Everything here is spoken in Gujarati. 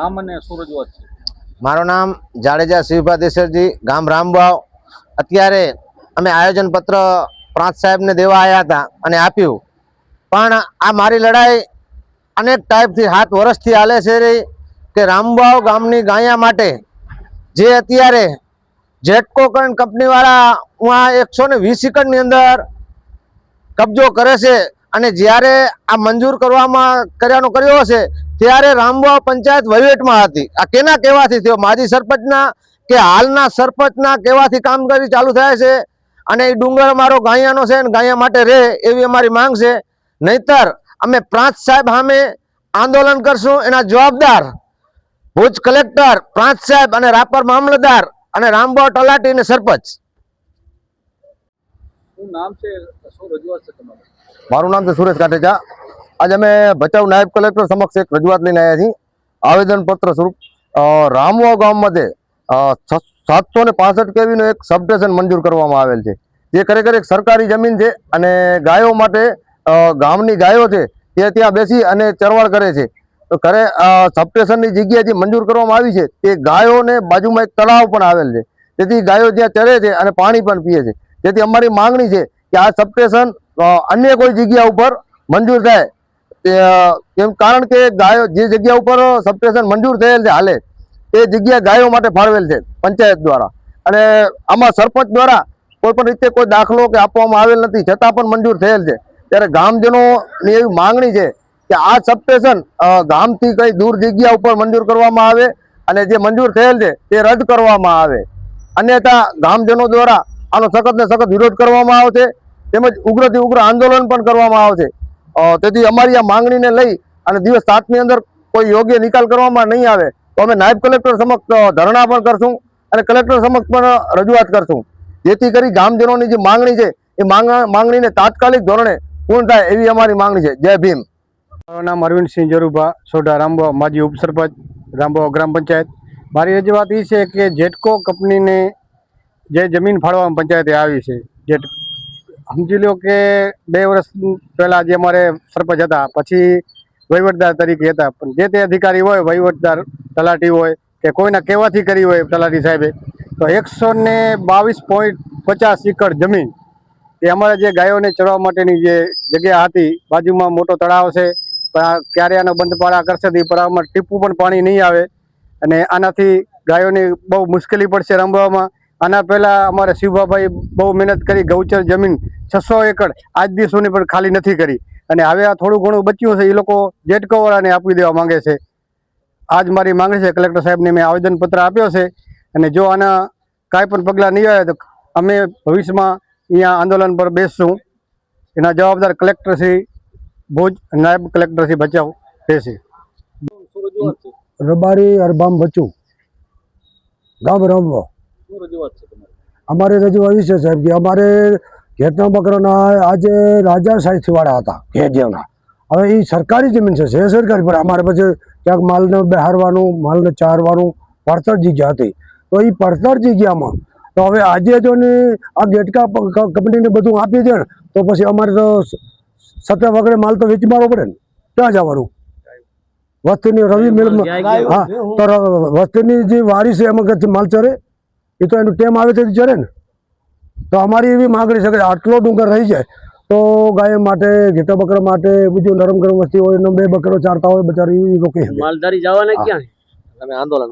નામ અને શું રજૂઆત છે? મારું નામ જાડેજા શિવભા દેસરજી, ગામ રામવાવ. અત્યારે અમે આયોજન પત્ર પ્રાંત સાહેબને દેવા આવ્યા હતા અને આપ્યું, પણ આ મારી લડાઈ અનેક ટાઈપથી 7 વર્ષથી હાલે છે કે રામવાવ ગામની ગાયા માટે જે અત્યારે જેટકો કરંટ કંપનીવાળા 120 એકરની અંદર કબજો કરે છે અને જ્યારે આ મંજૂર કર્યો હશે ત્યારે રામવાવ પંચાયત વહીવટમાં હતી. આ કેના કહેવાથી થયો? માજી સરપંચના કે હાલના સરપંચના કહેવાથી કામગીરી ચાલુ થાય છે અને એ ડુંગર મારો ગાયાનો છે અને ગાયા માટે રહે એવી અમારી માંગ છે. નહીતર અમે પ્રાંત સાહેબ સામે આંદોલન કરશું. એના જવાબદાર ભુજ કલેક્ટર, પ્રાંત સાહેબ અને રાપર મામલતદાર અને રામવાવ તલાટી અને સરપંચ. શું નામ છે, શું રજૂઆત છે તમારી? મારું નામ છે સુરેશ કાટેચા. આજે અમે ભચાઉ નાયબ કલેક્ટર સમક્ષ એક રજૂઆત લઈને આવ્યા છીએ. આવેદનપત્ર સ્વરૂપ રામવાવ ગામમાં 765 કેવીનું એક સબસ્ટેશન મંજૂર કરવામાં આવેલ છે, જે ખરેખર એક સરકારી જમીન છે અને ગાયો માટે ગામની ગાયો છે તે ત્યાં બેસી અને ચરવાળ કરે છે. તો સબસ્ટેશનની જગ્યા જે મંજૂર કરવામાં આવી છે તે ગાયોને બાજુમાં એક તળાવ પણ આવેલ છે, તેથી ગાયો ત્યાં ચરે છે અને પાણી પણ પીએ છે. તેથી અમારી માંગણી છે કે આ સબસ્ટેશન અન્ય કોઈ જગ્યા ઉપર મંજૂર થાય, કારણ કે ગાયો જે જગ્યા ઉપર સબસ્ટેશન મંજૂર થયેલ છે હાલે એ જગ્યા ગાયો માટે ફાળવેલ છે પંચાયત દ્વારા, અને આમાં સરપંચ દ્વારા કોઈ પણ રીતે કોઈ દાખલો કે આપવામાં આવેલ નથી, છતાં પણ મંજૂર થયેલ છે. ત્યારે ગામજનોની એવી માંગણી છે કે આ સબસ્ટેશન ગામથી કઈ દૂર જગ્યા ઉપર મંજૂર કરવામાં આવે અને જે મંજૂર થયેલ છે તે રદ કરવામાં આવે, અન્યથા ગામજનો દ્વારા આનો સખત ને સખત વિરોધ કરવામાં આવશે, તેમજ ઉગ્રથી ઉગ્ર આંદોલન પણ કરવામાં આવશે. તેથી અમારી આ માંગણીને લઈ અને દિવસ 7ની અંદર કોઈ યોગ્ય નિકાલ કરવામાં નહીં આવે તો અમે નાયબ કલેક્ટર સમક્ષ ધરણા પણ કરશું અને કલેક્ટર સમક્ષ પણ રજૂઆત કરશું, જેથી કરી ગામજનોની જે માંગણી છે એ માંગણીને તાત્કાલિક ધોરણે પૂર્ણ થાય એવી અમારી માંગણી છે. જય ભીમ. મારું નામ અરવિંદસિંહ જરુભા, સોઢા, રામવાવ, માજી ઉપસરપંચ, રામવાવ ગ્રામ પંચાયત. મારી રજૂઆત એ છે કે જેટકો કંપનીને જે જમીન ફાળવવામાં પંચાયતે આવી છે, જે સમજી લો કે 2 વર્ષ પહેલાં જે અમારે સરપંચ હતા, પછી વહીવટદાર તરીકે હતા, પણ જે તે અધિકારી હોય, વહીવટદાર, તલાટી હોય કે કોઈના કહેવાથી કરી હોય તલાટી સાહેબે, તો 122.50 એકર જમીન એ અમારા જે ગાયોને ચરવા માટેની જે જગ્યા હતી, બાજુમાં મોટો તળાવ છે, પણ ક્યારે આનો બંધ પાળા કરશે તો એ પડાવમાં ટીપું પણ પાણી નહીં આવે અને આનાથી ગાયોની બહુ મુશ્કેલી પડશે રમવામાં. આના પહેલાં અમારે શિવભાભાઈ બહુ મહેનત કરી, ગૌચર જમીન 600 એકર આજ દી સુધી પણ ખાલી નથી કરી, અને હવે આ થોડું ઘણું બચ્યું છે એ લોકો જેટકોવાળાને આપી દેવા માંગે છે. આજ મારી માંગણી છે, કલેક્ટર સાહેબને મેં આવેદનપત્ર આપ્યો છે, અને જો આના કાંઈ પણ પગલાં નહીં આવે તો અમે ભવિષ્યમાં અહીંયા આંદોલન પર બેસશું. એના જવાબદાર કલેક્ટરશ્રી ભુજ, નાયબ કલેક્ટરશ્રી ભચાઉ રહેશે. શું રજૂઆત છે? રબારી અરબામ બચુ, ગામ રામવાવ. શું રજૂઆત છે તમારી? અમારી રજૂઆત છે સાહેબ કે અમારે ઘેટના બકરાના આજે રાજાશાહીવાળા હતા ઘેજના, હવે એ સરકારી જમીન છે સરકારી, પણ અમારે પછી ક્યાંક માલને બહારવાનું, માલને ચારવાનું પડતર જગ્યા હતી, તો એ પડતર જગ્યામાં તો હવે આજે જો ને આ ગેટકા કંપનીને બધું આપી દે ને તો પછી અમારે તો 7 વગરે માલ તો વેચી મારવો પડે ને, ક્યાં જવાનું? વસ્તીની રવિ મિલમાં, હા, તો વસ્તીની જે વારી છે એમાં માલ ચરે એ તો એનું ટેમ આવે તો ચરે ને. તો અમારી એવી માગણી છે કે આટલો ડુંગર રહી જાય તો ગાય માટે, ઘેટા બકરા માટે, બીજું નરમ ગરમ વસ્તી હોય, 2 બકરો ચારતા હોય બચારી રોકી. માલધારી જવાના ક્યાં? અમે આંદોલન